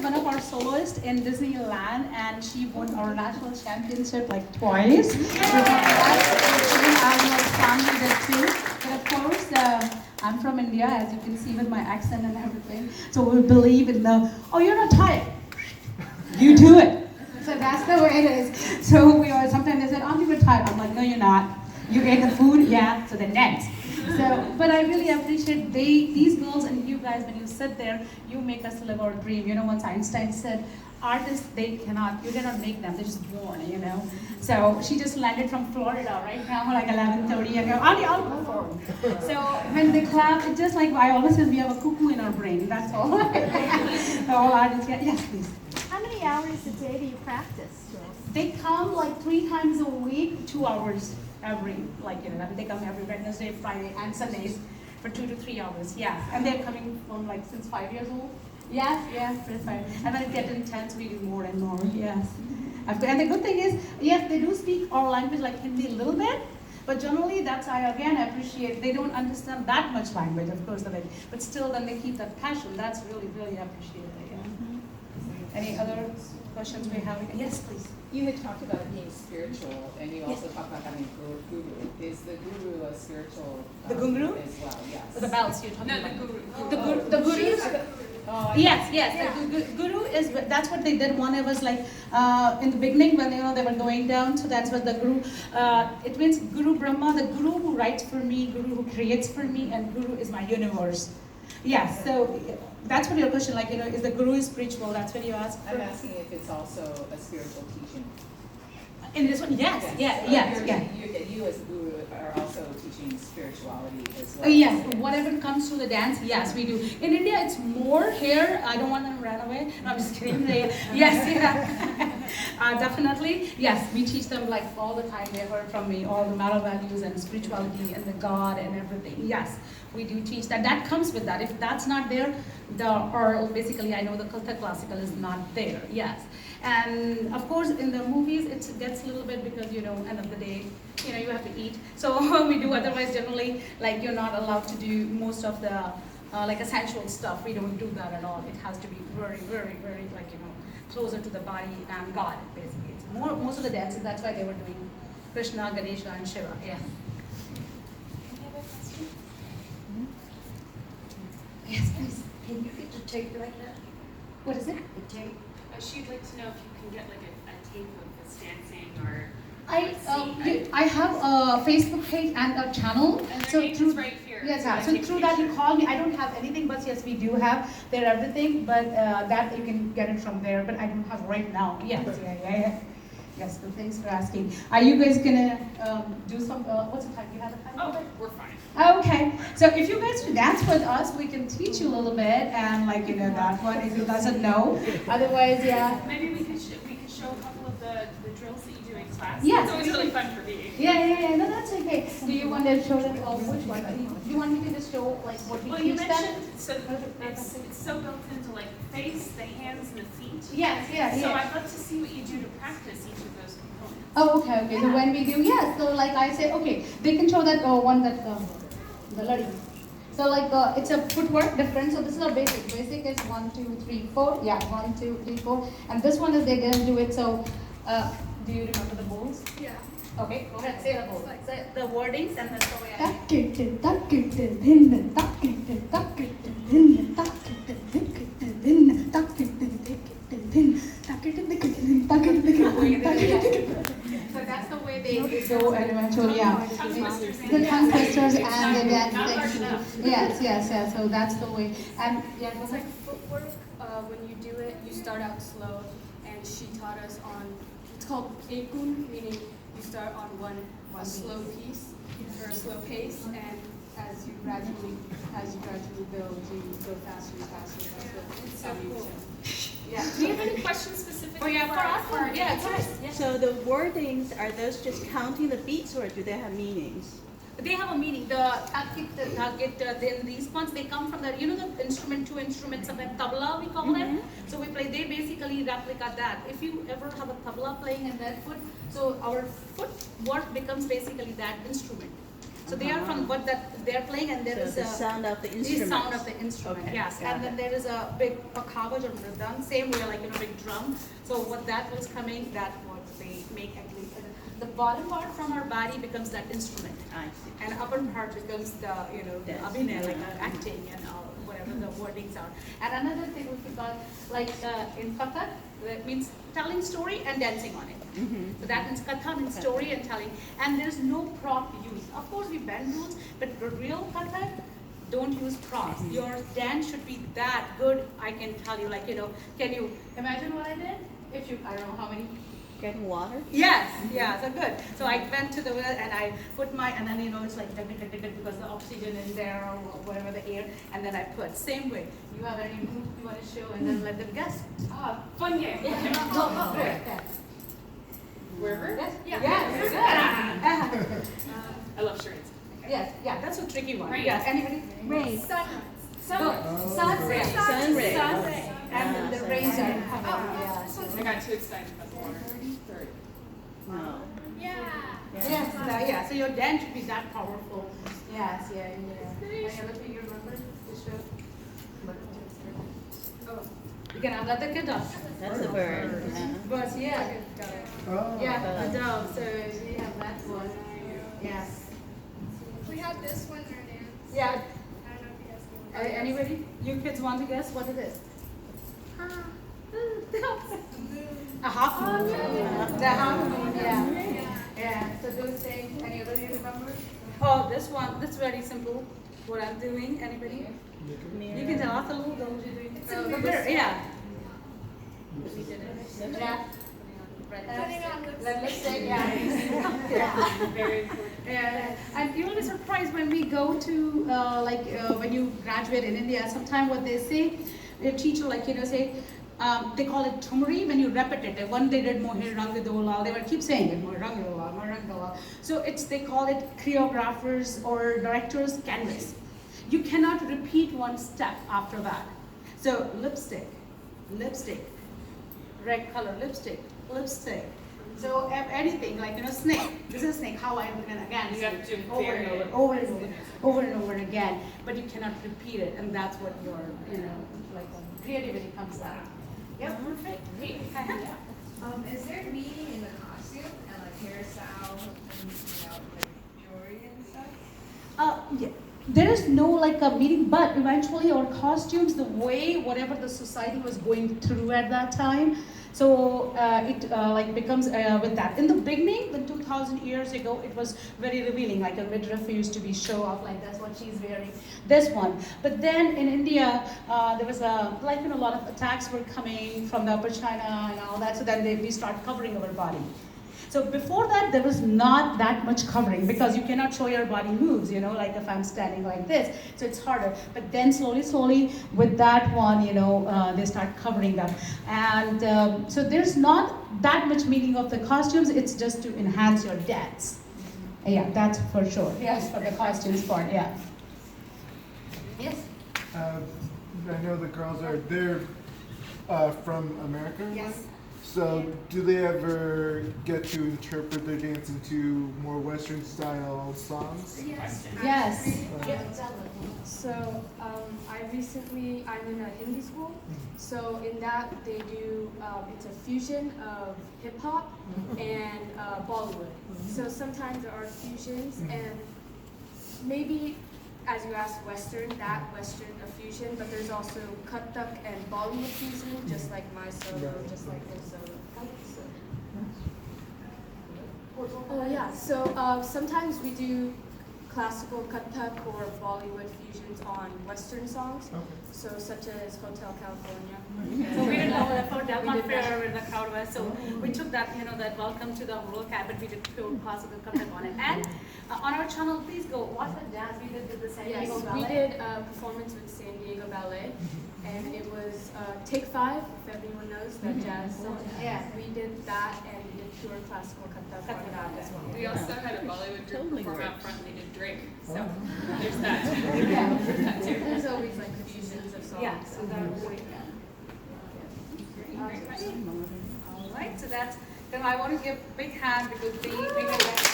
one of our soloists in Disneyland, and she won our national championship like twice. Our family did too. But of course, I'm from India, as you can see with my accent and everything. So we believe in oh, you're not tired. You do it. So that's the way it is. So we always, sometimes they said, Auntie, we're tired. I'm like, no, you're not. You ate the food? Yeah. So then next. So, but I really appreciate these girls and you guys, when you sit there, you make us live our dream. You know, once Einstein said, artists, you cannot make them, they're just born, you know. So she just landed from Florida right now, like 11:30, I go, Auntie, I'll perform. So when they clap, it's just like, I always say we have a cuckoo in our brain, that's all. All artists get, yes, please. How many hours a day do you practice? They come like 3 times a week, 2 hours every, like, you know, they come every Wednesday, Friday, and Sundays for 2 to 3 hours, yeah. And they're coming from like since 5 years old. Yes, pretty fine. And when it gets intense, we do more and more, yes. And the good thing is, yes, they do speak our language like Hindi a little bit, but generally that's, I again appreciate, they don't understand that much language, of course, but still then they keep that passion. That's really, really appreciated, yeah. Any other questions we have? Yes, please. You had talked about being spiritual, and you also talked about having a guru. Is the guru a spiritual the guru? As well, yes. The bells you're talking about. No, the guru. The guru is... yes. Yeah. The guru is, that's what they did. One, it was like in the beginning when they were going down, so that's what the guru, it means Guru Brahma, the guru who writes for me, guru who creates for me, and guru is my universe. Yes, so that's what your question, like, you know, is the guru spiritual? That's what you asked. I'm asking if it's also a spiritual teaching. In this one, yes. You as a guru are also teaching spirituality as well. Yes, whatever comes to the dance, yes, we do. In India, it's more here. I don't want them to run away. No, I'm just kidding. Yes, definitely. Yes, we teach them like all the time. They heard from me all the moral values and spirituality and the God and everything. Yes, we do teach that. That comes with that. If that's not there, or basically I know the Kalta classical is not there. Yes. And of course, in the movies, it gets a little bit because, you know, end of the day, you know, you have to eat. So we do, otherwise generally, like, you're not allowed to do most of the, like, essential stuff. We don't do that at all. It has to be very, very, very, like, you know, closer to the body and God, basically. It's most of the dances, that's why they were doing Krishna, Ganesha, and Shiva, yeah. Any other questions? Yes, please. Can you get the tape like that? What is it? The tape? She'd like to know if you can get like a tape of us dancing or I have a Facebook page and a channel. and So their name through is right here. yes, I so take a through that you picture. call me. I don't have anything, but yes, we do have their everything. But that you can get it from there. But I don't have right now. Yes, yeah. Yes, but thanks for asking. Are you guys gonna do some? What's the time? You have a time? Oh, we're fine. Okay, so if you guys dance with us, we can teach you a little bit, and like, you know, that one if you doesn't know. Otherwise, yeah. Maybe we could show a couple of the drills that you do in class. Yes. It's always really fun for me. Yeah. No, that's okay. Do you want to show them which one? Do you want me to just show like what we Well, you teach them? mentioned so it's so built into like the face, the hands, and the feet. Yes, yeah. So I'd love to see what you do to practice each of those components. Oh, okay. So when we do, yes. So like I say, okay, they can show that one that the lari. So like it's a footwork different. So this is our basic. Basic is 1, 2, 3, 4. Yeah, 1, 2, 3, 4. And this one is they didn't do it. So do you remember the bowls? Yeah. Okay, go ahead. Say the bowls. Say the wordings and that's the way I. So that's the way they go and eventually, yeah. The tongue twisters and the dance things. Yes. So that's the way. And yeah, It's like footwork. When you do it, you start out slow, and she taught us on. It's called ekun, meaning you start on a slow piece or a slow pace, and as you gradually build, you go faster and faster. That's how you. Yeah. Do you have any questions specifically? Oh yeah, for us. Yeah, of course. Yeah. So the wordings, are those just counting the beats or do they have meanings? they have a meaning. The takit, the target, then these ones, they come from the, you know, the instrument, two instruments of that tabla, we call it. So we play, they basically replica that. If you ever have a tabla playing in that foot, so our footwork becomes basically that instrument. So they are from what that they're playing, and there So is the a sound of the the instrument. sound of the instrument. Okay, Yes, got and then it. there is a big pakavaj or mridang, same way like big drum. So what that was coming, that what they make actually. The bottom part from our body becomes that instrument, I see. and upper part becomes the the Yes. abhinay, like acting and whatever the wordings are. And another thing we forgot, like in Kathak, that means telling story and dancing on it. Mhm. So that means Katha means story and telling, and there's no prop use. Of course, we bend rules, but the real Kathak don't use props. Your dance should be that good. I can tell you, like can you imagine what I did? If you, I don't know how many. Getting water? Yes, yeah, so good. So I went to the well and I put my, and then it's like because the oxygen is there or whatever the air, and then I put same way. You have any move you want to show, and then let them guess. Fun game. Wherever? Yes, Yeah. yes, I love charades. yes, yeah. That's a tricky one. Rain. Yeah, anybody? Rain. Sunrise. Sunrise. Sun rays. And then the sun rays are rays. coming. Yeah. I got too excited about the water. No. Yes, yeah. So your dance should be that powerful. Yes, yeah. Any other thing you remember to show? Oh, you can have that the kid does. That's a bird. Yeah. But yeah, Oh. yeah, the dove. So we have that one. Yes. We have this one in our dance. Yeah. I don't know if you guys know. Anybody? You kids want to guess what it is? A half moon. The half moon. Yeah. Yeah. So those things. Any other you remember? Oh, this one. This is very simple. What I'm doing. Anybody? You can tell us a little. What you're doing. The mirror. Yeah. Yeah. Lipstick, yeah. Very important. Yeah, and you will be surprised when we go to when you graduate in India. Sometimes what they say, the teacher say, they call it tumri when you repete it. One they did mohir rang dolal, they will keep saying it mohir rang dolal, mohir rang dolal. So they call it choreographers or directors canvas. You cannot repeat one step after that. So lipstick, red color lipstick. So anything like snake. This is a snake. How I again. You have to do over and very- over and over again. But you cannot repeat it, and that's what your creativity comes out. Yeah, perfect. Is there meaning in the costume and hairstyle and jewelry and stuff? Yeah. There is no a meaning, but eventually our costumes, the way whatever the society was going through at that time, so it becomes with that. In the beginning, when 2,000 years ago, it was very revealing. Like a midriff used to be show off, like that's what she's wearing. This one, but then in India, there was a lot of attacks were coming from the Upper China and all that. So then we start covering our body. So before that, there was not that much covering because you cannot show your body moves, like if I'm standing like this. So it's harder. But then slowly, with that one, they start covering them. And so there's not that much meaning of the costumes. It's just to enhance your dance. Yeah, that's for sure. Yes, for the costumes part, yeah. Yes? I know the girls they're from America. Yes. So do they ever get to interpret their dance into more Western style songs? Yes. Yes. So I'm in a Hindi school. So in that they do, it's a fusion of hip hop and Bollywood. So sometimes there are fusions and maybe, as you asked, Western a fusion, but there's also Kathak and Bollywood fusion, just like my solo, just like their solo. Oh yeah, so sometimes we do classical Kathak or Bollywood fusions on Western songs, Okay. so such as Hotel California. So we didn't know that for Delmont We did that. Fair where the crowd was. So we took that, that welcome to the rural cabin. We did pure classical content on it. And on our channel, please go watch the jazz. We did the San Yes, Diego we Ballet. did a performance with San Diego Ballet, and it was Take 5, if everyone knows that jazz song. Yeah. We did that, and we did pure classical Kathak on that as well. We also had a Bollywood group Totally perform out works. front and they did Drake. So there's that. Yeah. That too. There's always like fusions of songs. Yeah. So that was great. All right. So that's. Then I want to give a big hand because they made it.